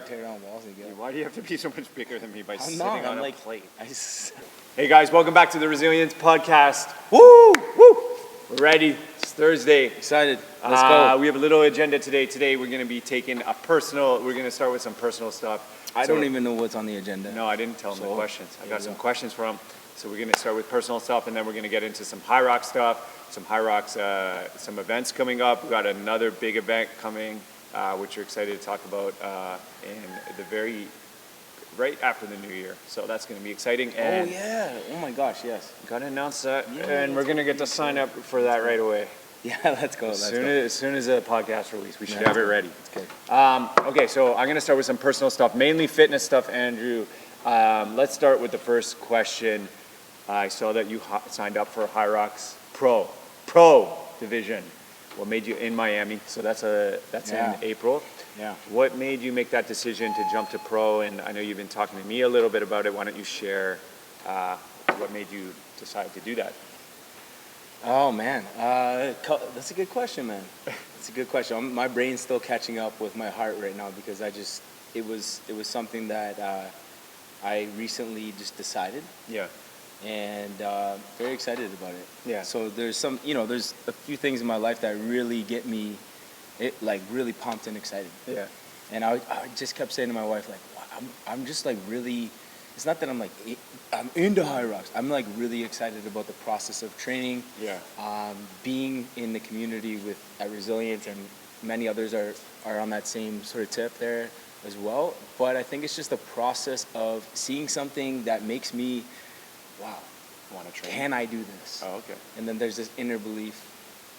tear down walls and get. Why do you have to be so much bigger than me by sitting I'm on a like, plate? I just, Hey guys, welcome back to the Resilience Podcast. Woo! Woo! We're ready. It's Thursday. excited. Let's go. We have a little agenda today. Today we're going to be taking we're going to start with some personal stuff. I don't even know what's on the agenda. No, I didn't tell them the So, questions. I here got we some go. questions for them. So we're going to start with personal stuff, and then we're going to get into some Hyrox stuff, some Hyrox, some events coming up. We've got another big event coming, which we're excited to talk about right after the new year. So that's going to be exciting. And Oh yeah. Oh my gosh. Yes. got to announce that, Yeah, and we're going to get to sign up for that right away. Yeah. Let's go. As soon as the podcast release, we should Let's have it go. ready. Okay. Okay, so I'm going to start with some personal stuff, mainly fitness stuff, Andrew. Let's start with the first question. I saw that you signed up for Hyrox Pro division. What made you in Miami? So that's Yeah. in April. Yeah. What made you make that decision to jump to pro? And I know you've been talking to me a little bit about it. Why don't you share what made you decide to do that? Oh man, that's a good question, man. That's a good question. My brain's still catching up with my heart right now because it was something that I recently just decided, Yeah. and very excited about it. Yeah. So there's there's a few things in my life that really get me, really pumped and excited. Yeah. And I just kept saying to my wife, like, wow, I'm just like really. It's not that I'm into Hyrox. I'm like really excited about the process of training. Yeah. Being in the community at Resilience, and many others are on that same sort of tip there as well. But I think it's just the process of seeing something that makes me, wow, Want to train? can I do this? Oh, okay. And then there's this inner belief,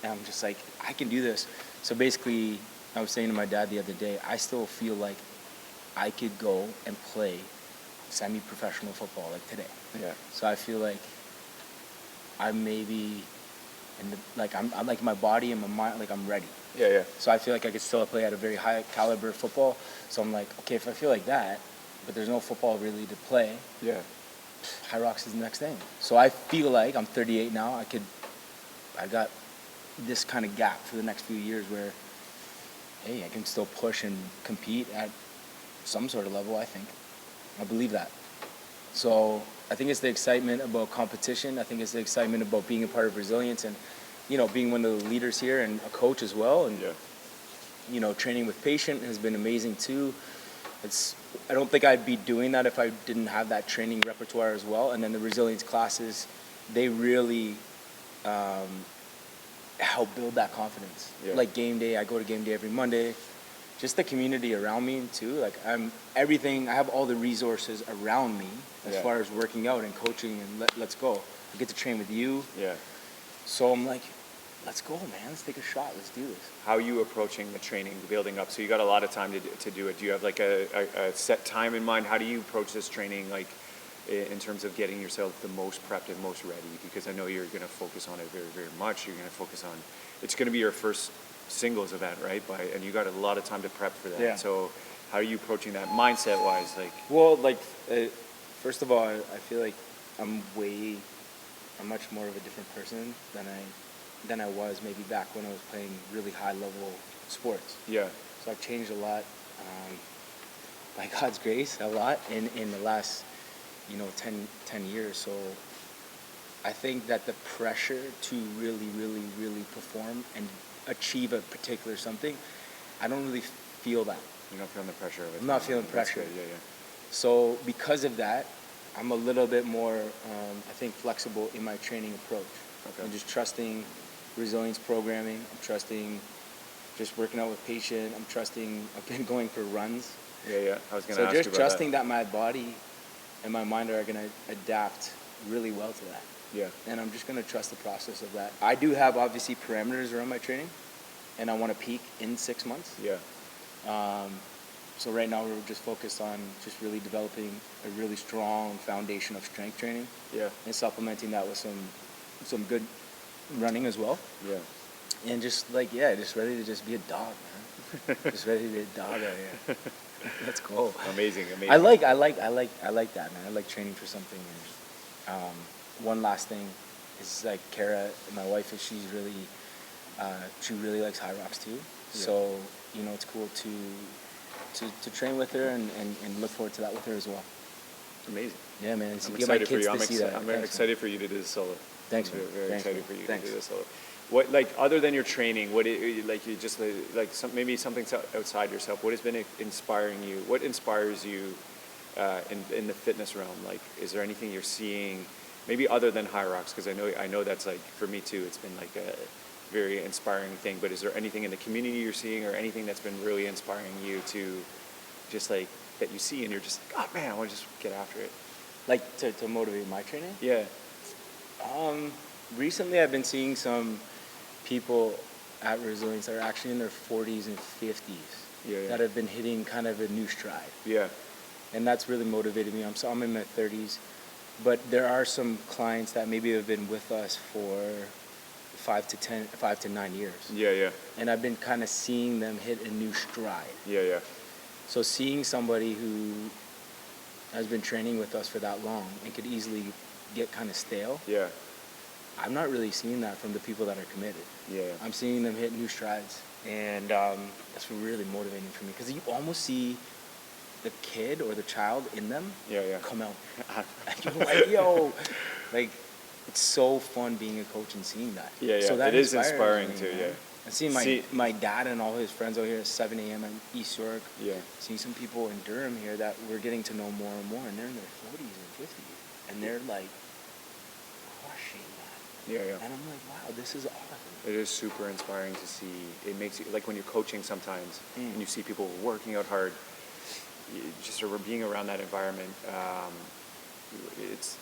and I'm just like, I can do this. So basically, I was saying to my dad the other day, I still feel like I could go and play semi-professional football like today. Yeah. So I feel like I'm maybe I'm like my body and my mind, like I'm ready. Yeah, yeah. So I feel like I could still play at a very high caliber football. So I'm like, okay, if I feel like that, but there's no football really to play, Yeah. Hyrox is the next thing. So I feel like I'm 38 now. I got this kind of gap for the next few years where, hey, I can still push and compete at some sort of level, I think. I believe that. So I think it's the excitement about competition. I think it's the excitement about being a part of Resilience and, being one of the leaders here and a coach as well. And, Yeah. Training with Patient has been amazing too. I don't think I'd be doing that if I didn't have that training repertoire as well. And then the Resilience classes, they really help build that confidence. Yeah. Like game day, I go to game day every Monday. Just the community around me too. Like I have all the resources around me as Yeah. far as working out and coaching and let's go. I get to train with you. Yeah. So I'm like, let's go, man. Let's take a shot. Let's do this. How are you approaching the training, building up? So you got a lot of time to do it. Do you have like a set time in mind? How do you approach this training, like in terms of getting yourself the most prepped and most ready? Because I know you're going to focus on it very, very much. You're going to focus on, it's going to be your first singles event, right? Mm-hmm. And you got a lot of time to prep for that. Yeah. So how are you approaching that mindset-wise? Well, first of all, I feel like I'm much more of a different person than I was maybe back when I was playing really high-level sports. Yeah. So I've changed a lot, by God's grace, a lot in the last, 10 years. So I think that the pressure to really, really, really perform and achieve a particular something, I don't really feel that. You're not feeling the pressure of it. I'm not feeling That's pressure. good. Yeah, yeah. So because of that, I'm a little bit more, I think, flexible in my training approach. Okay. I'm just trusting Resilience programming. I'm trusting just working out with Patient. I've been going for runs. Yeah, yeah. I was going to So ask you just about trusting that my body and my mind are going to adapt really well to that. Yeah. And I'm just going to trust the process of that. I do have, obviously, parameters around my training, and I want to peak in 6 months. Yeah. So right now we're just focused on just really developing a really strong foundation of strength training. Yeah. And supplementing that with some good running as well. Yeah. And just ready to just be a dog, man. Just ready to be a dog out here. Let's go. Amazing. I like that, man. I like training for something. And, one last thing is like Kara, my wife, she really likes Hyrox too. Yeah. So it's cool to to train with her and look forward to that with her as well. Amazing. Yeah, man. And I'm get my excited for kids you. to see that. I'm Thanks, excited for you to do this solo. Thanks, I'm man. very Thanks, excited man. for you Thanks. to do this solo. What, like, other than your training, what, like, you just, like, maybe something outside yourself, what has been inspiring you? What inspires you in the fitness realm? Like, is there anything you're seeing, maybe other than Hyrox? Because I know that's, like, for me too, it's been like a very inspiring thing. But is there anything in the community you're seeing, or anything that's been really inspiring you to just, like, that you see and you're just like, oh man, I want to just get after it? Like to motivate my training? Yeah. Recently I've been seeing some people at Resilience that are actually in their 40s and 50s Yeah. that have been hitting kind of a new stride. Yeah. And that's really motivated me. I'm in my 30s, but there are some clients that maybe have been with us for 5 to 9 years. Yeah. And I've been kind of seeing them hit a new stride. Yeah. So seeing somebody who has been training with us for that long and could easily get kind of stale, Yeah. I'm not really seeing that from the people that are committed. Yeah. I'm seeing them hit new strides, and that's really motivating for me, because you almost see the kid or the child in them Yeah. come out. And you're like, yo, like, it's so fun being a coach and seeing that. Yeah. So that It is inspires inspiring me, too. man. Yeah. And seeing my dad and all his friends out here at 7 a.m. in East York. Yeah. Seeing some people in Durham here that we're getting to know more and more, and they're in their 40s and 50s, and they're like crushing that. Yeah. And I'm like, wow, this is awesome. It is super inspiring to see. It makes you, like, when you're coaching sometimes and you see people working out hard, just being around that environment, it's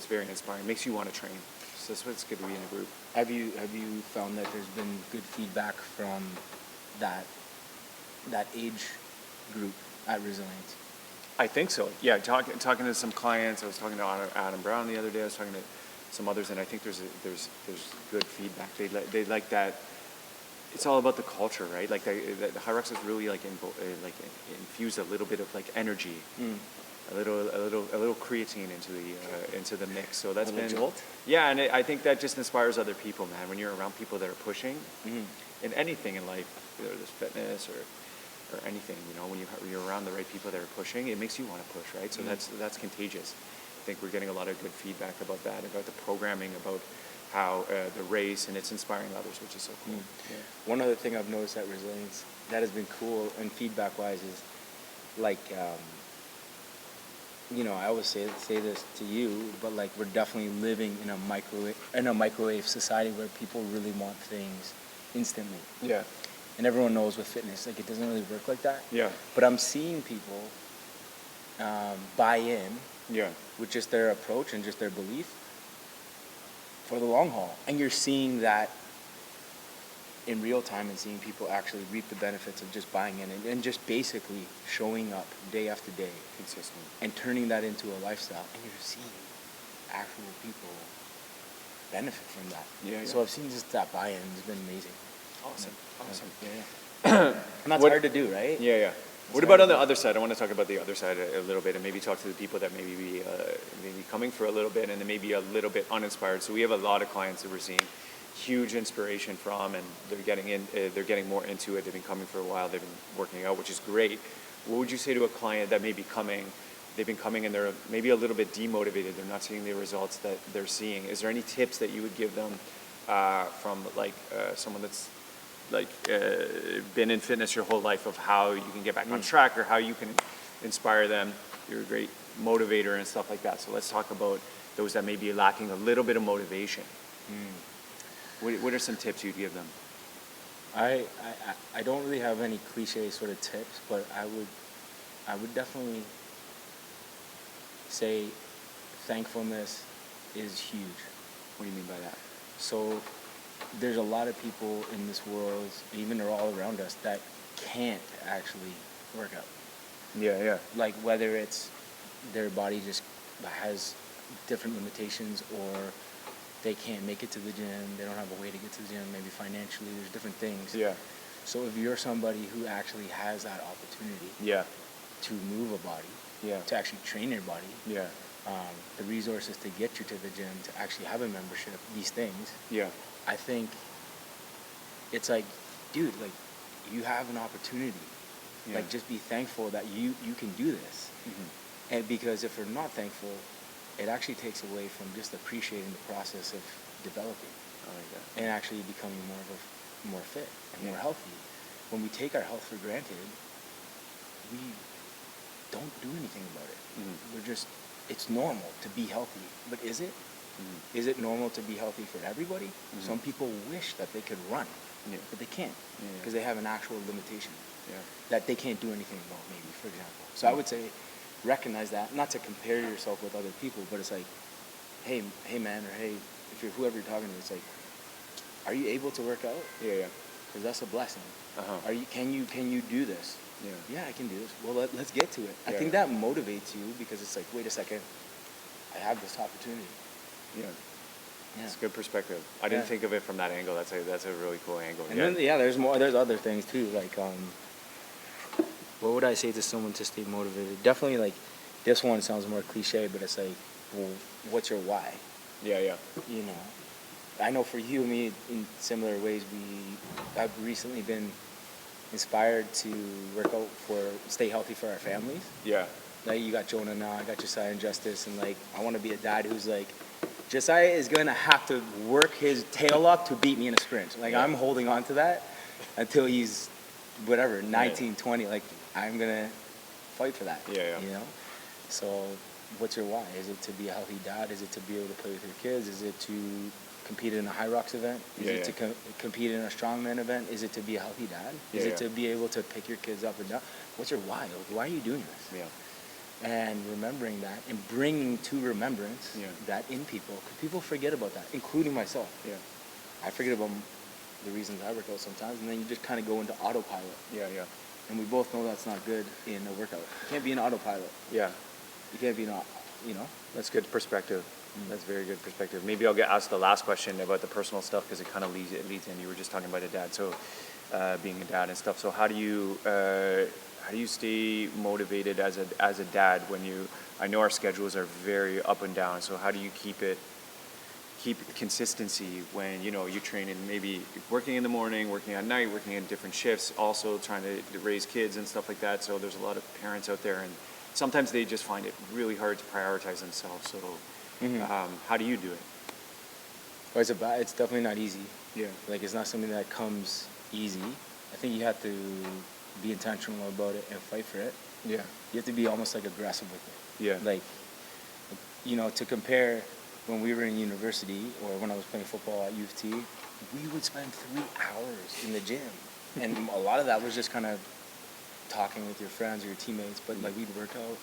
very inspiring. It makes you want to train. So that's why it's good to be in a group. Have you found that there's been good feedback from that age group at Resilience? I think so. Yeah, talking to some clients. I was talking to Adam Brown the other day. I was talking to some others, and I think there's good feedback. They like that. It's all about the culture, right? Like the Hyrox is really like infused a little bit of like energy, a little creatine into the mix. So that's been jolt? Yeah, and I think that just inspires other people, man. When you're around people that are pushing in anything in life, whether it's fitness or anything, when you're around the right people that are pushing, it makes you want to push, right? So that's contagious. I think we're getting a lot of good feedback about that, about the programming, about how the race, and it's inspiring others, which is so cool. Yeah. One other thing I've noticed at Resilience that has been cool and feedback-wise is, like, I always say this to you, but like, we're definitely living in a microwave society where people really want things instantly. Yeah. And everyone knows with fitness, like, it doesn't really work like that. Yeah. But I'm seeing people buy in Yeah. with just their approach and just their belief for the long haul. And you're seeing that in real time, and seeing people actually reap the benefits of just buying in and just basically showing up day after day. Consistent. And turning that into a lifestyle. And you're seeing actual people benefit from that. Yeah. So I've seen just that buy-in. It's been amazing. Awesome. Yeah. And that's hard to do, right? Yeah. What about on the other side? I want to talk about the other side a little bit, and maybe talk to the people that maybe coming for a little bit and then maybe a little bit uninspired. So we have a lot of clients that we're seeing huge inspiration from, and they're getting more into it. They've been coming for a while. They've been working out, which is great. What would you say to a client that may be coming? They've been coming and they're maybe a little bit demotivated. They're not seeing the results that they're seeing. Is there any tips that you would give them from someone that's been in fitness your whole life, of how you can get back on track, or how you can inspire them? You're a great motivator and stuff like that. So let's talk about those that may be lacking a little bit of motivation. What are some tips you'd give them? I don't really have any cliche sort of tips, but I would definitely say thankfulness is huge. What do you mean by that? So there's a lot of people in this world, even they're all around us, that can't actually work out. Yeah. Like, whether it's their body just has different limitations, or they can't make it to the gym, they don't have a way to get to the gym, maybe financially, there's different things. Yeah. So if you're somebody who actually has that opportunity to move a body, to actually train your body, the resources to get you to the gym, to actually have a membership, these things, I think it's like, dude, like, you have an opportunity Yeah. Like, just be thankful that you can do this. And because if we're not thankful, it actually takes away from just appreciating the process of developing I like that. and actually becoming more fit and more healthy. When we take our health for granted, we don't do anything about it. We're just, it's normal to be healthy, but is it? Is it normal to be healthy for everybody? Some people wish that they could run, but they can't because they have an actual limitation that they can't do anything about, maybe, for example. So I would say recognize that, not to compare yourself with other people, but it's like, hey man, or hey, if you're whoever you're talking to, it's like, are you able to work out? Yeah. Because that's a blessing. Can you do this? Yeah, I can do this. Well, let's get to it. I think that motivates you because it's like, wait a second, I have this opportunity. Yeah. It's a good perspective. I didn't think of it from that angle. That's a really cool angle. And then there's other things too, like what would I say to someone to stay motivated? Definitely, like, this one sounds more cliche, but it's like, well, what's your why? Yeah. You know, I know for you and me, in similar ways, I've recently been inspired to work out stay healthy for our families. Yeah. Like, you got Jonah now, I got Josiah and Justice, and like, I want to be a dad who's like, Josiah is gonna have to work his tail off to beat me in a sprint. Like, I'm holding on to that until he's whatever 19, 20. Like, I'm gonna fight for that. Yeah. You know. So, what's your why? Is it to be a healthy dad? Is it to be able to play with your kids? Is it to compete in a Hyrox event? Is it to compete in a strongman event? Is it to be a healthy dad? Is it to be able to pick your kids up and down? What's your why? Like, why are you doing this? Yeah. And remembering that and bringing to remembrance that in people. Because people forget about that, including myself. Yeah. I forget about the reasons I work out sometimes, and then you just kind of go into autopilot. Yeah. And we both know that's not good in a workout. You can't be an autopilot. Yeah. You can't be not, That's good perspective. That's very good perspective. Maybe I'll get asked the last question about the personal stuff because it kind of leads in. You were just talking about a dad, so being a dad and stuff. So how do you stay motivated as a dad when I know our schedules are very up and down. So how do you keep consistency when you're training, maybe working in the morning, working at night, working in different shifts, also trying to raise kids and stuff like that. So there's a lot of parents out there, and sometimes they just find it really hard to prioritize themselves. So how do you do it? Well, it's definitely not easy. Yeah. Like, it's not something that comes easy. I think you have to be intentional about it and fight for it. Yeah. You have to be almost like aggressive with it. Yeah. Like, to compare when we were in university or when I was playing football at U of T, we would spend 3 hours in the gym. And a lot of that was just kind of talking with your friends or your teammates, but like, we'd work out.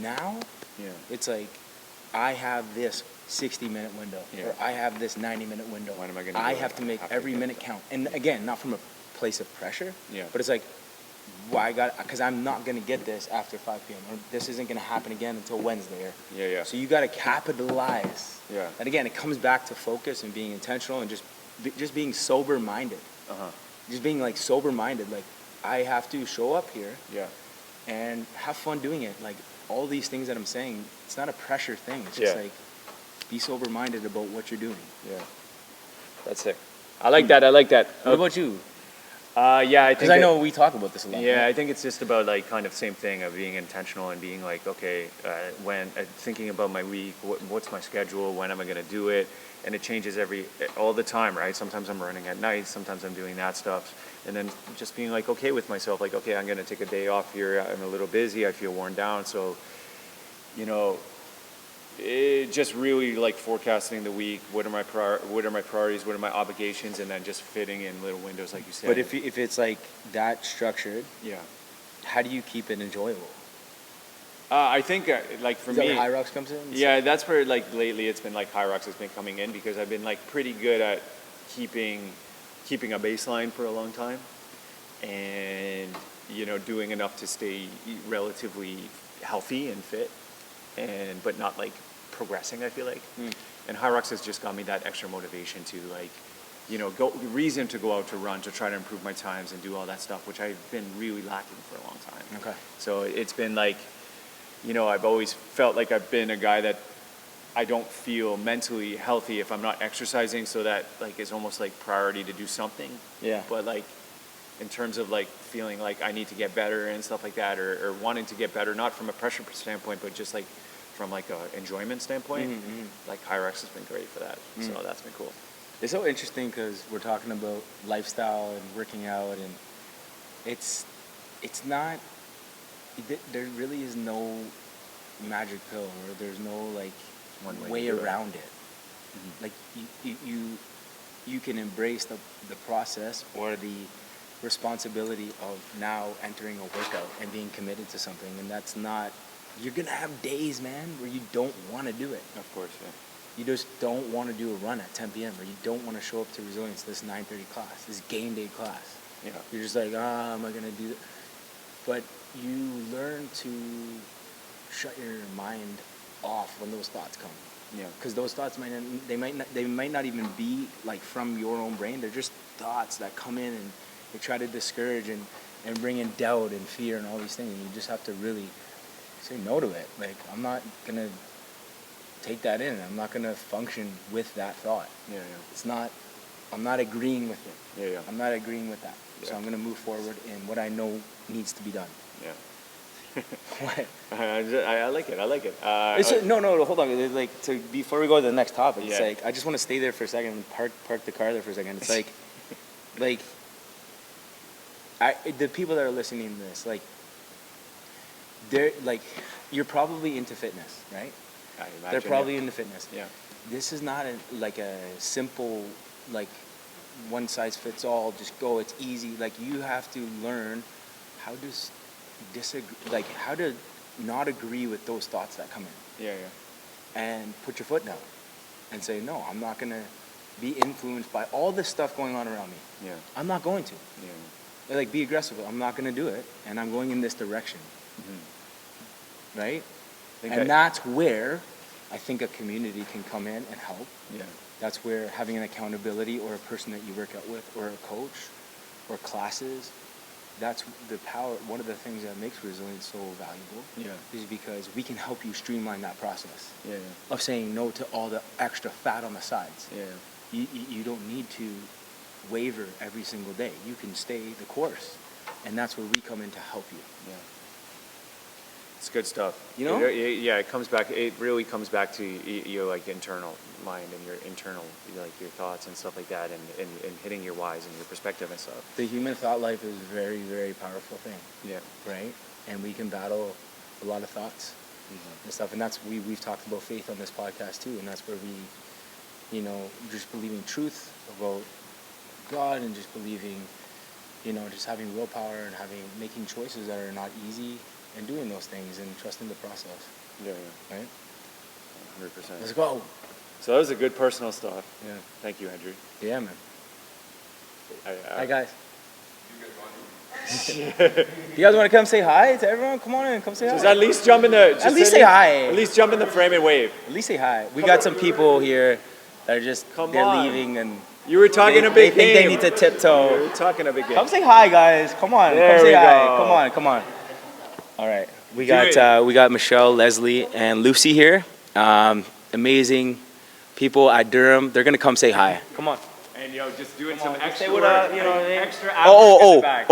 Now, it's like, I have this 60-minute window, or I have this 90-minute window. When am I gonna I do it? have to make every minute count. And again, not from a place of pressure, Yeah. but it's like, because I'm not going to get this after 5 p.m. or this isn't going to happen again until Wednesday. Yeah. So you got to capitalize. Yeah. And again, it comes back to focus and being intentional and just being sober-minded. Just being like sober-minded. Like, I have to show up here and have fun doing it. Like, all these things that I'm saying, it's not a pressure thing. It's just like, be sober-minded about what you're doing. Yeah. That's sick. I like that. What about you? I think Because I know we talk about this a lot. Yeah, right? I think it's just about like kind of same thing of being intentional and being like, okay, when thinking about my week, what's my schedule, when am I going to do it, and it changes all the time, right? Sometimes I'm running at night, sometimes I'm doing that stuff, and then just being like okay with myself, like okay, I'm going to take a day off here. I'm a little busy. I feel worn down, so it just really like forecasting the week. What are my priorities? What are my obligations? And then just fitting in little windows, like you said. But if it's like that structured, yeah, how do you keep it enjoyable? I think like for Is me, that where Hyrox comes in? yeah, that's where like lately it's been like Hyrox has been coming in because I've been like pretty good at keeping a baseline for a long time, and doing enough to stay relatively healthy and fit, but not like progressing, I feel like. And Hyrox has just got me that extra motivation to like, reason to go out to run, to try to improve my times and do all that stuff, which I've been really lacking for a long time. Okay. So it's been like, I've always felt like I've been a guy that I don't feel mentally healthy if I'm not exercising, so that like is almost like priority to do something. Yeah. But like, in terms of like feeling like I need to get better and stuff like that, or wanting to get better, not from a pressure standpoint, but just like from like a enjoyment standpoint, like Hyrox has been great for that. So that's been cool. It's so interesting because we're talking about lifestyle and working out, and it's not. There really is no magic pill, or there's no like One way to do it. around it. Like you can embrace the process or the responsibility of now entering a workout and being committed to something, and that's not. You're gonna have days, man, where you don't want to do it. Of course, yeah. You just don't want to do a run at 10 p.m. or you don't want to show up to resilience this 9:30 class, this game day class. Yeah. You're just like, am I gonna do it? But you learn to shut your mind off when those thoughts come. Yeah. Because those thoughts they might not even be like from your own brain. They're just thoughts that come in and they try to discourage and bring in doubt and fear and all these things. And you just have to really say no to it. Like, I'm not gonna take that in. I'm not gonna function with that thought. Yeah, I'm not agreeing with it. yeah. I'm not agreeing with that. So Yeah. I'm gonna move forward in what I know needs to be done. Yeah. What? I like it. I like it. No, hold on. It's like, before we go to the next topic, it's Yeah. like, I just want to stay there for a second and park the car there for a second. It's like, the people that are listening to this, like, they're like, you're probably into fitness, right? I imagine, They're probably into fitness. Yeah. This is not like a simple, like, one size fits all, just go, it's easy. Like, you have to learn how to how to not agree with those thoughts that come in. Yeah. And put your foot down and say, no, I'm not going to be influenced by all this stuff going on around me. Yeah. I'm not going to. Yeah. Like, be aggressive. I'm not going to do it, and I'm going in this direction. Right? And that's where I think a community can come in and help. Yeah. That's where having an accountability or a person that you work out with or a coach or classes, that's the power. One of the things that makes resilience so valuable is because we can help you streamline that process of saying no to all the extra fat on the sides. Yeah. You don't need to waver every single day. You can stay the course, and that's where we come in to help you. Yeah. It's good stuff. You know? It comes back. It really comes back to your like internal mind and your internal like your thoughts and stuff like that, and hitting your whys and your perspective and stuff. The human thought life is a very, very powerful thing. Yeah. Right? And we can battle a lot of thoughts and stuff. And that's we've talked about faith on this podcast too, and that's where we, just believing truth about God and just believing, just having willpower and making choices that are not easy and doing those things and trusting the process. Yeah. Right? 100%. Let's go. So that was a good personal stuff. Yeah. Thank you, Andrew. Yeah, man. Hi, I guys. You guys want to come say hi to everyone? Come on in, come say hi. Just at least jump in the. At least say hi. At least jump in the frame and wave. At least say hi. We got some people here that are just they're leaving and You were talking a they big think game. they need to tiptoe. You were talking a big game. Come say hi, guys. Come on. There Come say we hi. go. Come on. All right. We Do it. got Michelle, Leslie, and Lucy here. Amazing people at Durham. They're gonna come say hi. Come on. And just doing Come some on, extra say what work, up, you know what I mean? extra hours in the back.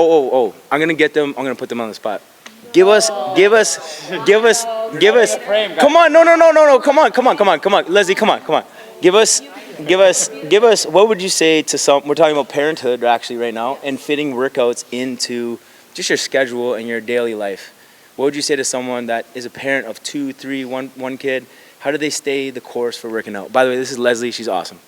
I'm gonna get them. I'm gonna put them on the spot. Give us. Come on, no. Come on. Leslie, come on. Give us. What would you say to some? We're talking about parenthood actually right now, and fitting workouts into just your schedule and your daily life. What would you say to someone that is a parent of 2, 3, one kid? How do they stay the course for working out? By the way, this is Leslie. She's awesome.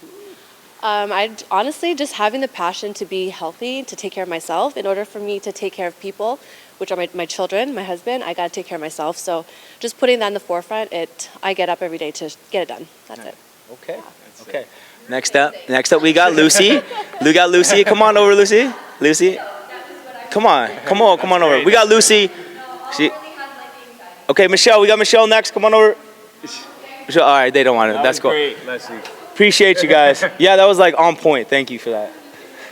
I'd honestly just having the passion to be healthy, to take care of myself. In order for me to take care of people, which are my children, my husband, I got to take care of myself. So just putting that in the forefront, I get up every day to get it done. That's it. Okay. Okay. Next up, we got Lucy. We got Lucy. Come on over, Lucy. Lucy. Come on over. We got Lucy. Okay, Michelle. We got Michelle next. Come on over. Michelle, all right, they don't want it. That's cool. Great, Leslie. Appreciate you guys. Yeah, that was like on point. Thank you for that.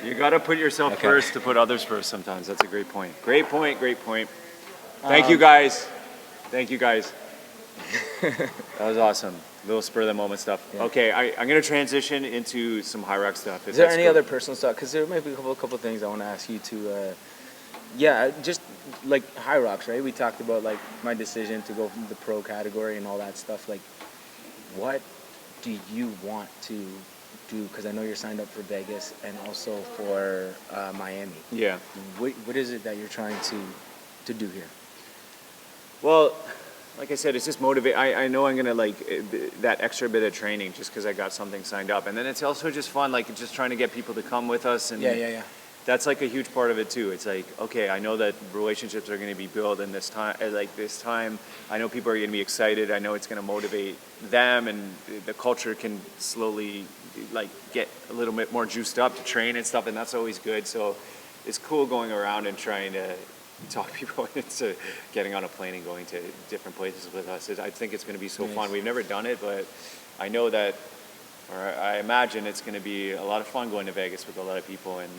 You got to put yourself first to put others first sometimes. That's a great point. Great point. Thank you guys. That was awesome. Little spur of the moment stuff. Yeah. Okay, I'm going to transition into some Hyrox stuff. if Is there that's any cool. other personal stuff? Because there might be a couple things I want to ask you to. Yeah, just like Hyrox, right? We talked about like my decision to go from the pro category and all that stuff. Like, what do you want to do? Because I know you're signed up for Vegas and also for Miami. Yeah. What is it that you're trying to do here? Well, like I said, it's just motivate. I know I'm gonna like that extra bit of training just because I got something signed up, and then it's also just fun, like just trying to get people to come with us, and Yeah. that's like a huge part of it too. It's like, okay, I know that relationships are going to be built in this time. Like this time, I know people are going to be excited. I know it's going to motivate them, and the culture can slowly like get a little bit more juiced up to train and stuff, and that's always good. So it's cool going around and trying to talk people into getting on a plane and going to different places with us. I think it's going to be so fun. We've never done it, but I know that, or I imagine it's going to be a lot of fun going to Vegas with a lot of people, and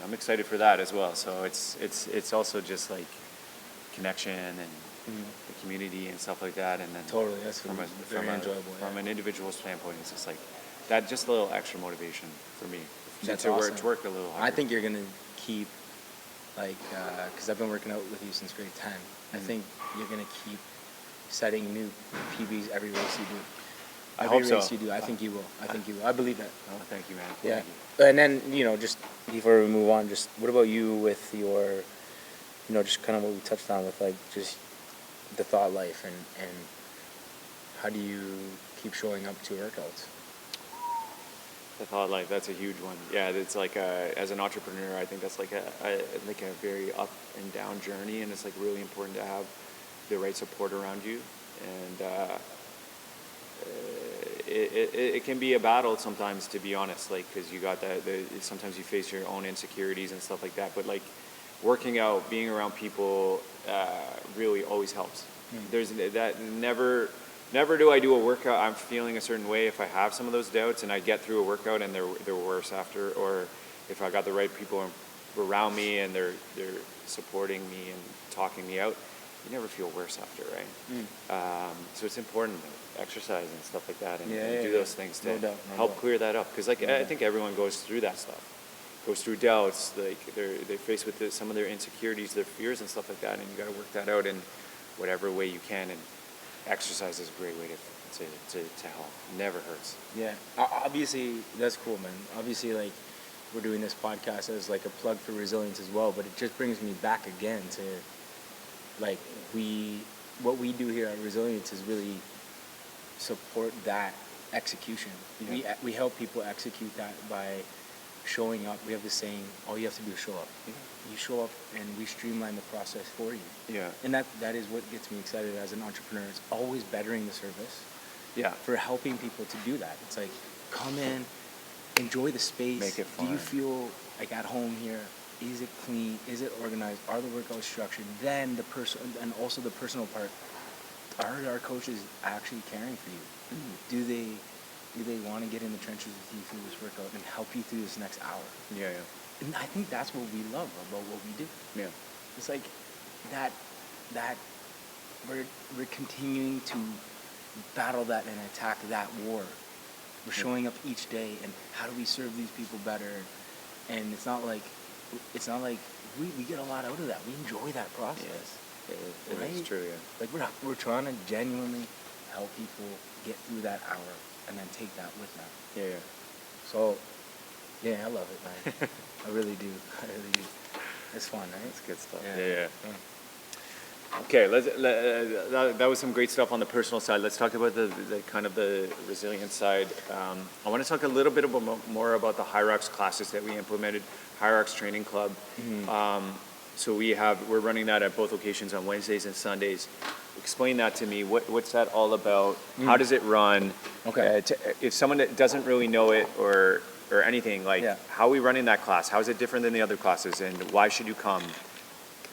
I'm excited for that as well. So it's also just like connection and the community and stuff like that. And then Totally, that's very enjoyable. From an individual standpoint, it's just like that, just a little extra motivation for me That's to awesome. work a little harder. I think you're gonna keep like because I've been working out with you since grade 10. I think you're gonna keep setting new PBs every race you do. I Every hope so. race you do, I think you will. I think you will. I believe that. Oh, thank you, man. Yeah. Thank you. And then, just before we move on, just what about you with your, just kind of what we touched on with like just the thought life and how do you keep showing up to workouts? The thought life, that's a huge one. Yeah, it's like as an entrepreneur, I think that's like a very up and down journey, and it's like really important to have the right support around you. And it can be a battle sometimes, to be honest, like because you got sometimes you face your own insecurities and stuff like that. But like working out, being around people, really always helps. There's that Never do I do a workout, I'm feeling a certain way if I have some of those doubts and I get through a workout and they're worse after, or if I got the right people around me and they're supporting me and talking me out, you never feel worse after, right? So it's important to exercise and stuff like that and do those things to help clear that up. Because I think everyone goes through that stuff, goes through doubts, like they're faced with some of their insecurities, their fears and stuff like that, and you got to work that out in whatever way you can. And exercise is a great way to help. Never hurts. Yeah, obviously that's cool, man. Obviously, like we're doing this podcast as like a plug for resilience as well, but it just brings me back again to like what we do here at Resilience is really support that execution. Yeah. We help people execute that by showing up. We have the saying, all you have to do is show up. Yeah. You show up and we streamline the process for you. Yeah. And that is what gets me excited as an entrepreneur. It's always bettering the service. Yeah. For helping people to do that. It's like, come in, enjoy the space. Make it fun. Do you feel like at home here? Is it clean? Is it organized? Are the workouts structured? Then and also the personal part. Are our coaches actually caring for you? Do they want to get in the trenches with you through this workout and help you through this next hour? Yeah. And I think that's what we love about what we do. Yeah. It's like that we're continuing to battle that and attack that war. We're showing up each day and how do we serve these people better? And it's not like we get a lot out of that. We enjoy that process. It Right? is true, yeah. Like we're trying to genuinely help people get through that hour and then take that with them. Yeah. So, yeah, I love it, man. I really do. It's fun, right? That's good stuff. Yeah. Okay, that was some great stuff on the personal side. Let's talk about the kind of the resilience side. I want to talk a little bit more about the Hyrox classes that we implemented, Hyrox Training Club. So we're running that at both locations on Wednesdays and Sundays. Explain that to me. What's that all about? How does it run? Okay. If someone that doesn't really know it or anything, like how are we running that class? How is it different than the other classes, and why should you come?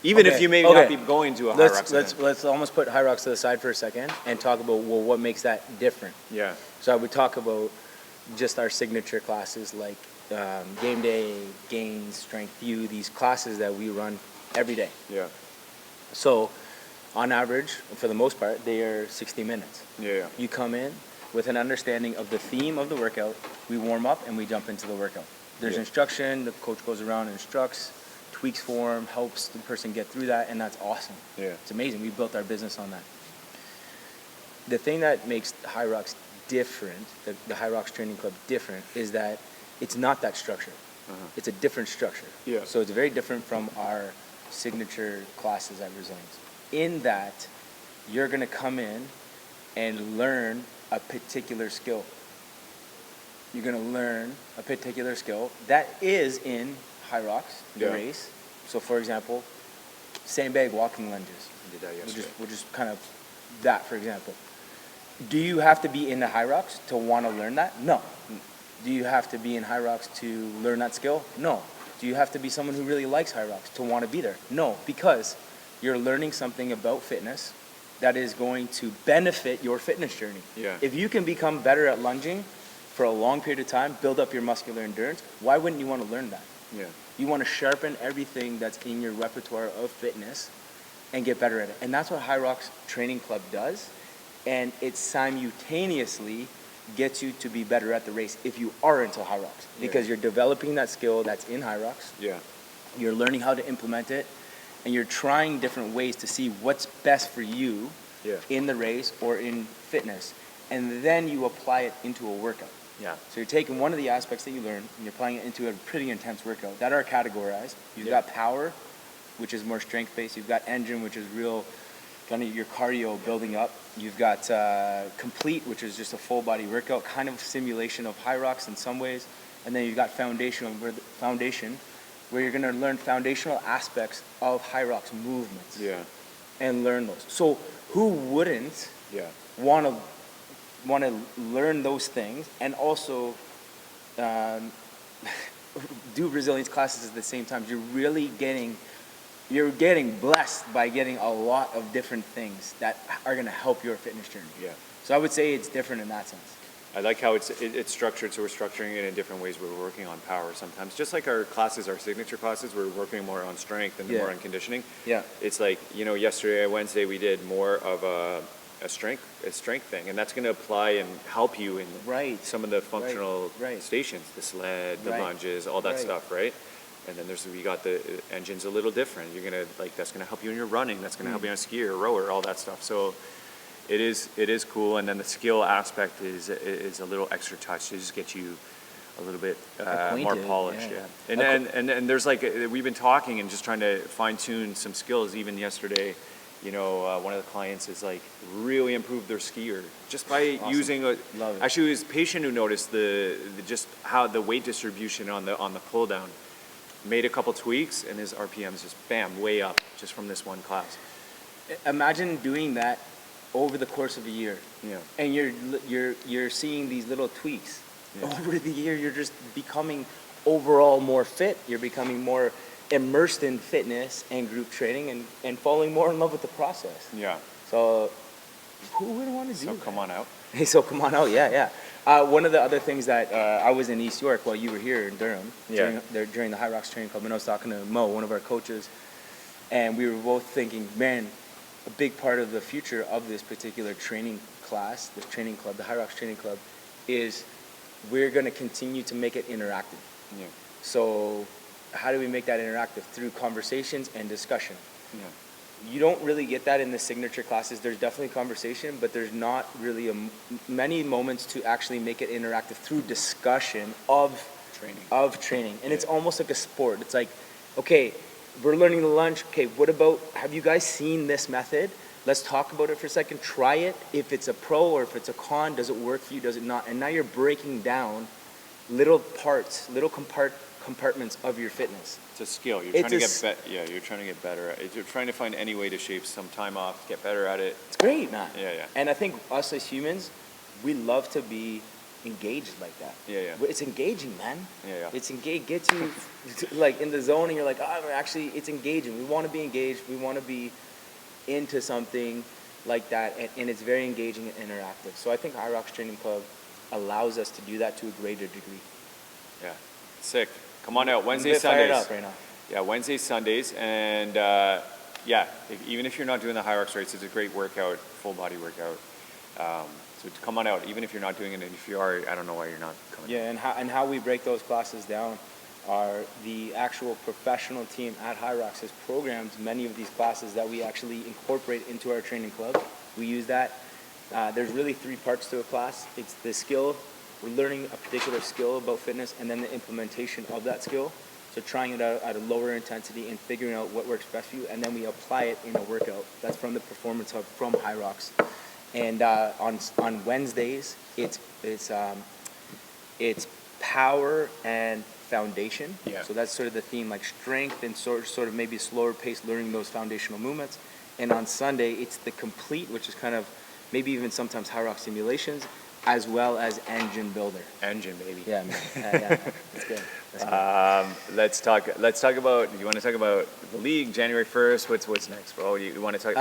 Even if you may not be going to a Hyrox event. Let's almost put Hyrox to the side for a second and talk about what makes that different. Yeah. So I would talk about just our signature classes like game day, gains, strength view, these classes that we run every day. Yeah. So On average, for the most part, they are 60 minutes. Yeah. You come in with an understanding of the theme of the workout. We warm up and we jump into the workout. There's instruction. The coach goes around and instructs, tweaks form, helps the person get through that, and that's awesome. Yeah. It's amazing. We built our business on that. The thing that makes Hyrox different, the Hyrox Training Club different, is that it's not that structure. It's a different structure. Yeah. So it's very different from our signature classes at Resilience. In that, you're going to come in and learn a particular skill. You're going to learn a particular skill that is in Hyrox, the race. So for example, sandbag walking lunges. I did that yesterday. We'll just kind of that, for example. Do you have to be in the Hyrox to want to learn that? No. Do you have to be in Hyrox to learn that skill? No. Do you have to be someone who really likes Hyrox to want to be there? No, because you're learning something about fitness that is going to benefit your fitness journey. Yeah. If you can become better at lunging for a long period of time, build up your muscular endurance, why wouldn't you want to learn that? Yeah. You want to sharpen everything that's in your repertoire of fitness and get better at it. And that's what Hyrox Training Club does. And it simultaneously gets you to be better at the race if you are into Hyrox. Because you're developing that skill that's in Hyrox. Yeah. You're learning how to implement it. And you're trying different ways to see what's best for you in the race or in fitness. And then you apply it into a workout. Yeah. So you're taking one of the aspects that you learn and you're applying it into a pretty intense workout that are categorized. You've got power, which is more strength-based. You've got engine, which is real kind of your cardio building up. You've got complete, which is just a full body workout, kind of simulation of Hyrox in some ways. And then you've got foundation, where you're going to learn foundational aspects of Hyrox movements. Yeah. And learn those. So who wouldn't want to learn those things and also do resilience classes at the same time? You're getting blessed by getting a lot of different things that are going to help your fitness journey. Yeah. So I would say it's different in that sense. I like how it's structured, so we're structuring it in different ways. We're working on power sometimes. Just like our classes, our signature classes, we're working more on strength and more on conditioning. Yeah. It's like, yesterday, Wednesday, we did more of a strength thing, and that's going to apply and help you in some of the functional stations, the sled, the lunges, all that stuff, right? And then we got the engine's a little different. You're going to, that's going to help you in your running. That's going to help you on a skier, rower, all that stuff. So it is cool, and then the skill aspect is a little extra touch to just get you a little bit more polished. Yeah. And there's we've been talking and just trying to fine tune some skills. Even yesterday, one of the clients is really improved their skier just by using Love it. Actually, it was a patient who noticed just how the weight distribution on the pull down. Made a couple tweaks and his RPMs just way up just from this one class. Imagine doing that over the course of a year. Yeah. And you're seeing these little tweaks. Yeah. Over the year, you're just becoming overall more fit. You're becoming more immersed in fitness and group training and falling more in love with the process. Yeah. So who wouldn't want to do that? So come on out. Hey, so come on out, yeah. One of the other things that I was in East York while you were here in Durham during the Hyrox Training Club, and I was talking to Mo, one of our coaches, and we were both thinking, man, a big part of the future of this particular training class, this training club, the Hyrox Training Club, is we're going to continue to make it interactive. Yeah. So how do we make that interactive? Through conversations and discussion. Yeah. You don't really get that in the signature classes. There's definitely conversation, but there's not really many moments to actually make it interactive through discussion of training. And it's almost like a sport. It's like, okay, we're learning the lunge. Okay, what about, have you guys seen this method? Let's talk about it for a second. Try it. If it's a pro or if it's a con, does it work for you? Does it not? And now you're breaking down little parts, little compartments of your fitness. It's a skill. You're trying to get better at it. You're trying to find any way to shave some time off, get better at it. It's great, man. Yeah. And I think us as humans, we love to be engaged like that. Yeah. It's engaging, man. Yeah. It's engaged. Gets you in the zone, and you're like, actually, it's engaging. We want to be engaged. We want to be into something like that, and it's very engaging and interactive. So I think Hyrox Training Club allows us to do that to a greater degree. Yeah, sick. Come on out, Wednesday, I'm a bit Sundays. fired up right now. Yeah, Wednesdays, Sundays, and yeah, even if you're not doing the Hyrox race, it's a great workout, full body workout. So come on out, even if you're not doing it, and if you are, I don't know why you're not coming. Yeah, and how we break those classes down are the actual professional team at Hyrox has programmed many of these classes that we actually incorporate into our training club. We use that. There's really 3 parts to a class. It's the skill, we're learning a particular skill about fitness, and then the implementation of that skill. So trying it out at a lower intensity and figuring out what works best for you, and then we apply it in a workout. That's from the Performance Hub from Hyrox. And on Wednesdays, it's power and foundation. Yeah. So that's sort of the theme, like strength and sort of maybe slower pace, learning those foundational movements. And on Sunday, it's the complete, which is kind of maybe even sometimes Hyrox simulations, as well as engine builder. Engine, baby. Yeah, man. Yeah, that's good. That's good. Let's talk about. You want to talk about the league, January 1st? What's next, bro? You want to talk?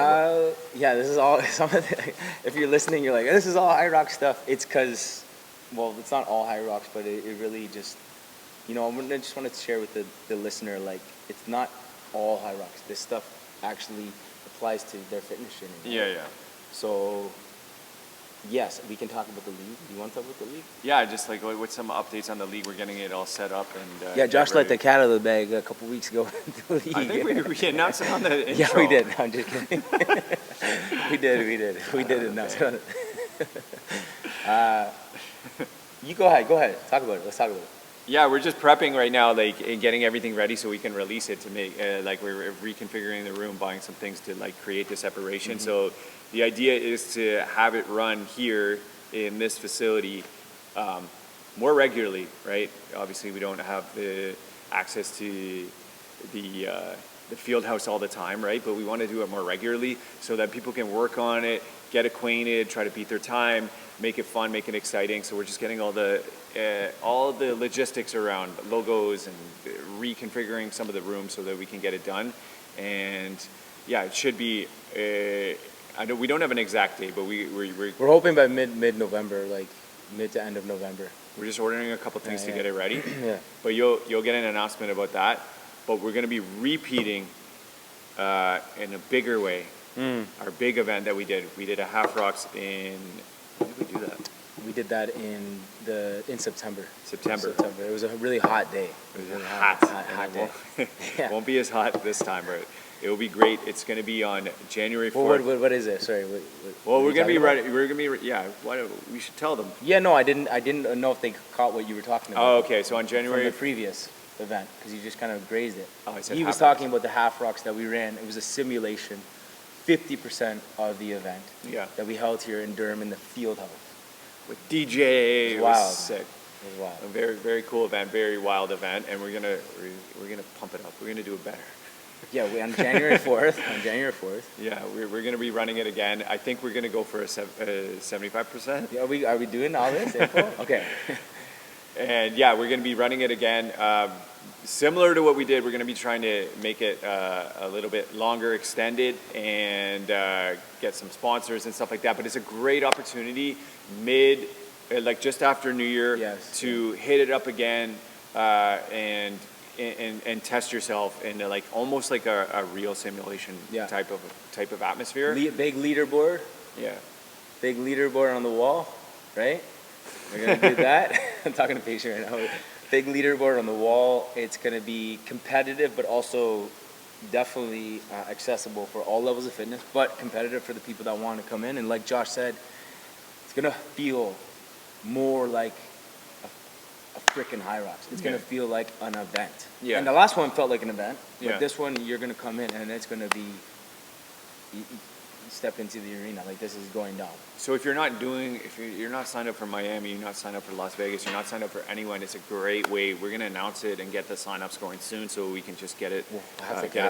Yeah, this is all. If you're listening, you're like, this is all Hyrox stuff. It's because, well, it's not all Hyrox, but it really just, I just wanted to share with the listener, like, it's not all Hyrox. This stuff actually applies to their fitness training. Right? Yeah. So, yes, we can talk about the league. Do you want to talk about the league? Yeah, just like what's some updates on the league? We're getting it all set up and. Yeah, Josh let the cat out of the bag a couple weeks ago. The league. I think we announced it on the intro. Yeah, we did. No, I'm just kidding. We did announce it on it. You go ahead. Talk about it. Let's talk about it. Yeah, we're just prepping right now, like and getting everything ready so we can release it to make, like we're reconfiguring the room, buying some things to like create the separation. Mm-hmm. So the idea is to have it run here in this facility more regularly, right? Obviously, we don't have the access to the field house all the time, right? But we want to do it more regularly so that people can work on it, get acquainted, try to beat their time, make it fun, make it exciting. So we're just getting all the logistics around logos and reconfiguring some of the rooms so that we can get it done. And yeah, it should be. I know we don't have an exact date, but we're hoping by mid-November, like mid to end of November. We're just ordering a couple things to get it ready. Yeah. But you'll get an announcement about that. But we're going to be repeating in a bigger way our big event that we did. We did a Hyrox in. When did we do that? We did that in September. September. It was a really hot day. It was really hot day. It won't be as hot this time, but it will be great. It's going to be on January 4th. What is it? Sorry. Well, we're going to be ready. We're going to be we should tell them. Yeah, no, I didn't know if they caught what you were talking about. Oh, okay. So on January from the previous event, because you just kind of grazed it. Oh, I said he was talking about the Hyrox that we ran. It was a simulation, 50% of the event. Yeah. That we held here in Durham in the field house. With DJ. It was wild. Sick. It was wild. A very, very cool event, very wild event, and we're gonna pump it up. We're gonna do it better. Yeah, on January 4th. Yeah, we're gonna be running it again. I think we're gonna go for a 75%. Yeah, are we doing all this info? Okay. And yeah, we're gonna be running it again. Similar to what we did, we're gonna be trying to make it a little bit longer, extended, and get some sponsors and stuff like that. But it's a great opportunity like just after New Year, to hit it up again and test yourself in like almost like a real simulation type of atmosphere. Big leaderboard. Yeah. Big leaderboard on the wall, right? We're gonna do that. I'm talking to patient right now. Big leaderboard on the wall. It's gonna be competitive, but also definitely accessible for all levels of fitness, but competitive for the people that want to come in. And like Josh said, it's gonna feel more like a freaking Hyrox. It's gonna feel like an event. Yeah. And the last one felt like an event, but Yeah. this one you're gonna come in and it's gonna be you step into the arena like this is going down. So if you're not signed up for Miami, you're not signed up for Las Vegas, you're not signed up for anyone, it's a great way. We're gonna announce it and get the signups going soon so we can just get it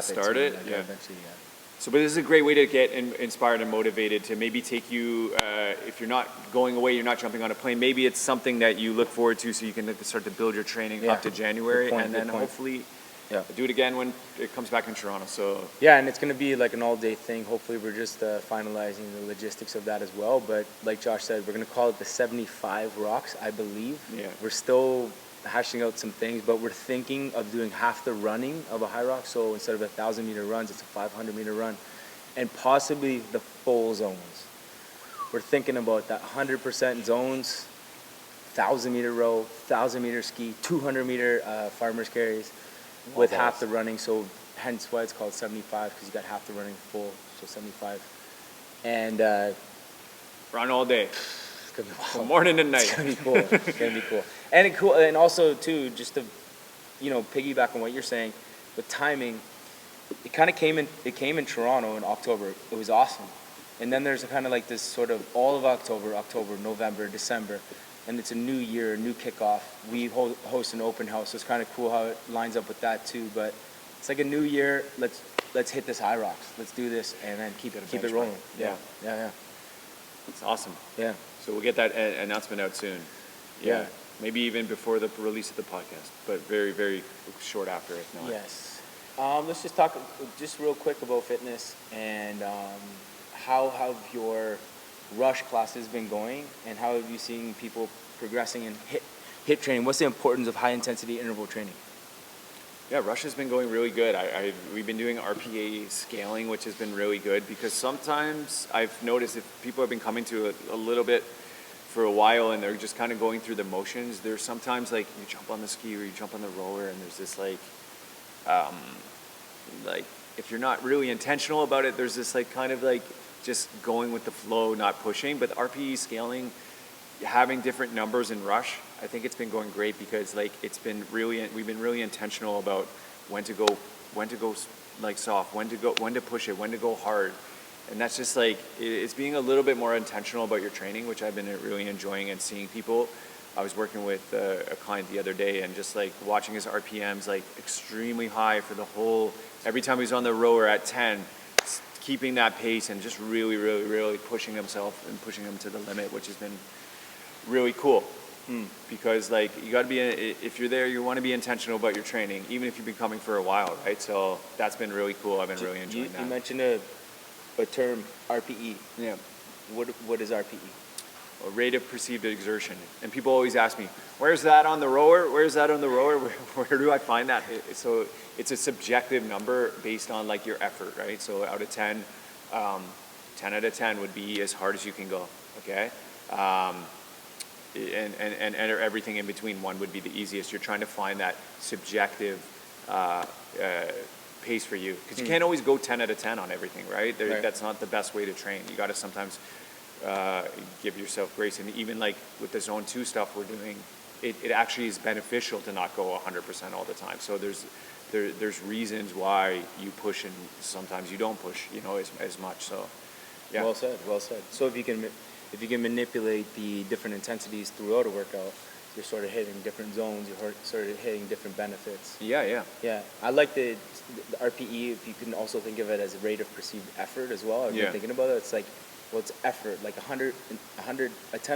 started. Eventually, yeah. So, but this is a great way to get inspired and motivated to maybe take you, if you're not going away, you're not jumping on a plane, maybe it's something that you look forward to so you can start to build your training up to January and then hopefully do it again when it comes back in Toronto. So yeah, and it's going to be like an all-day thing. Hopefully we're just finalizing the logistics of that as well. But like Josh said, we're going to call it the 75 Rocks, I believe. Yeah. We're still hashing out some things, but we're thinking of doing half the running of a Hyrox. So instead of 1,000-meter runs, it's a 500-meter run, and possibly the full zones. We're thinking about that 100% zones, 1,000-meter row, 1,000-meter ski, 200-meter farmers carries, with half the running. So hence why it's called 75, because you got half the running full, so 75. And Run all day, it's gonna be from wild. morning to It's night. gonna be cool. It's gonna be cool. And also too, just to, piggyback on what you're saying, with timing, it kind of came in Toronto in October. It was awesome. And then there's kind of like this sort of all of October, November, December, and it's a new year, a new kickoff. We host an open house, so it's kind of cool how it lines up with that too. But it's like a new year. Let's hit this Hyrox. Let's do this, and then keep it rolling. Yeah. It's awesome. Yeah. So we'll get that announcement out soon. Yeah. Maybe even before the release of the podcast, but very, very short after, if not. Yes. Let's just talk just real quick about fitness and how have your rush classes been going, and how have you seen people progressing in hit training? What's the importance of high intensity interval training? Yeah, rush has been going really good. We've been doing RPA scaling, which has been really good, because sometimes I've noticed if people have been coming to it a little bit for a while and they're just kind of going through the motions, there's sometimes like you jump on the ski or you jump on the roller and there's this like if you're not really intentional about it, there's this like kind of like just going with the flow, not pushing. But RPE scaling, having different numbers in rush, I think it's been going great, because like we've been really intentional about when to go like soft, when to push it, when to go hard. And that's just like, it's being a little bit more intentional about your training, which I've been really enjoying, and seeing people. I was working with a client the other day, and just like watching his RPMs like extremely high for the whole, every time he's on the rower at 10, keeping that pace and just really, really, really pushing himself and pushing him to the limit, which has been really cool. Because like you got to be, if you're there, you want to be intentional about your training, even if you've been coming for a while, right? So that's been really cool. I've been really enjoying that. You mentioned a term, RPE. Yeah. What is RPE? A rate of perceived exertion. And people always ask me, where's that on the rower? Where's that on the rower? Where do I find that? So it's a subjective number based on like your effort, right? So out of 10, 10 out of 10 would be as hard as you can go, okay? And everything in between, one would be the easiest. You're trying to find that subjective pace for you, because you can't always go 10 out of 10 on everything, right? That's not the best way to train. You got to sometimes give yourself grace. And even like with the zone 2 stuff we're doing, it actually is beneficial to not go 100% all the time. So there's reasons why you push and sometimes you don't push, as much. So yeah. Well said. So if you can manipulate the different intensities throughout a workout, you're sort of hitting different zones, you're sort of hitting different benefits. Yeah. Yeah, I like the RPE, if you can also think of it as a rate of perceived effort as well. I've been thinking about it. It's like, well, it's effort. Like a 10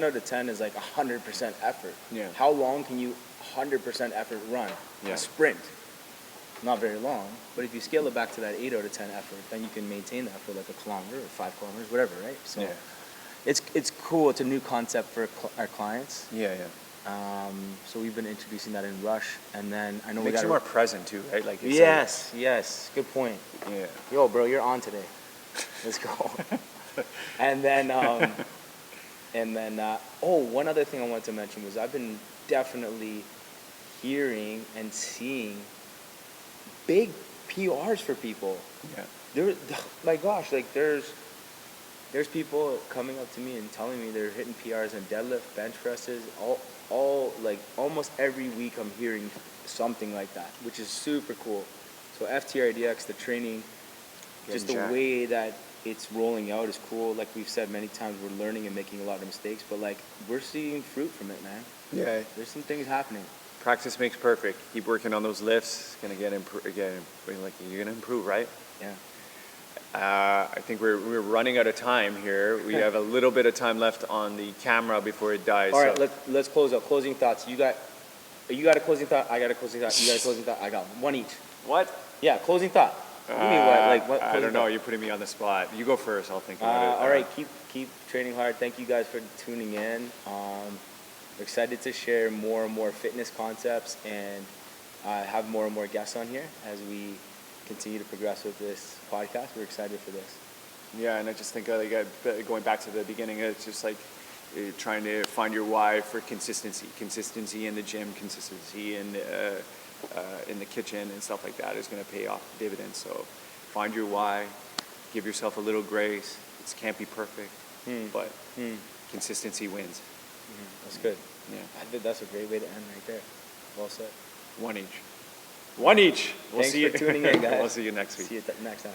out of 10 is like 100% effort. Yeah. How long can you 100% effort run? Yeah. A sprint. Not very long, but if you scale it back to that 8 out of 10 effort, then you can maintain that for like a kilometer or 5 kilometers, whatever, right? So yeah. It's cool. It's a new concept for our clients. Yeah. So we've been introducing that in Rush, and then I know Makes you more present too, right? Like it's yes, good point. Yeah. Yo, bro, you're on today. Let's go. and then one other thing I wanted to mention was I've been definitely hearing and seeing big PRs for people. Yeah. My gosh, like there's people coming up to me and telling me they're hitting PRs in deadlift, bench presses, all like almost every week I'm hearing something like that, which is super cool. So FTRDX, the training, just the way that it's rolling out is cool. Like we've said many times, we're learning and making a lot of mistakes, but like we're seeing fruit from it, man. Yeah. There's some things happening. Practice makes perfect. Keep working on those lifts. You're gonna improve, right? Yeah. I think we're running out of time here. We have a little bit of time left on the camera before it dies. All right, let's close up. Closing thoughts. You got a closing thought. I got a closing thought. You got a closing thought. I got one each. What? Yeah, closing thought. Give me what? I don't know. You're putting me on the spot. You go first. I'll think about it. All right, keep training hard. Thank you guys for tuning in. We're excited to share more and more fitness concepts and have more and more guests on here as we continue to progress with this podcast. We're excited for this. Yeah, and I just think going back to the beginning, it's just like trying to find your why for consistency in the gym, consistency in the kitchen and stuff like that is going to pay off dividends. So find your why, give yourself a little grace. It can't be perfect, but consistency wins. That's good. Yeah, I think that's a great way to end right there. Well said. One each. We'll Thanks see for you. tuning in, guys. We'll see you next week. See you next time.